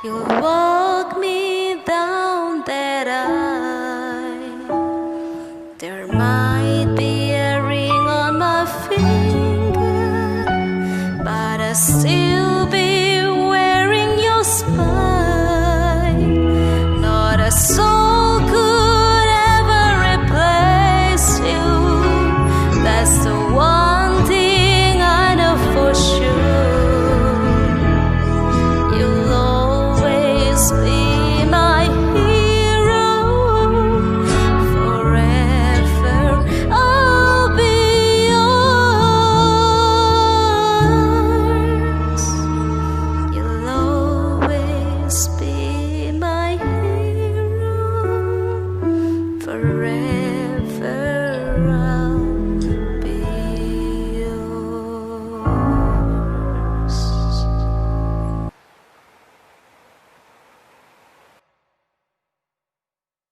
You'll walk me down that aisle. There might be a ring on my finger, but I'll still be wearing your smile. Not a soul could ever replace you. That's the one thing I know for sure. You'll always be my hero. Forever I'll be yours. You'll always be my hero. Forever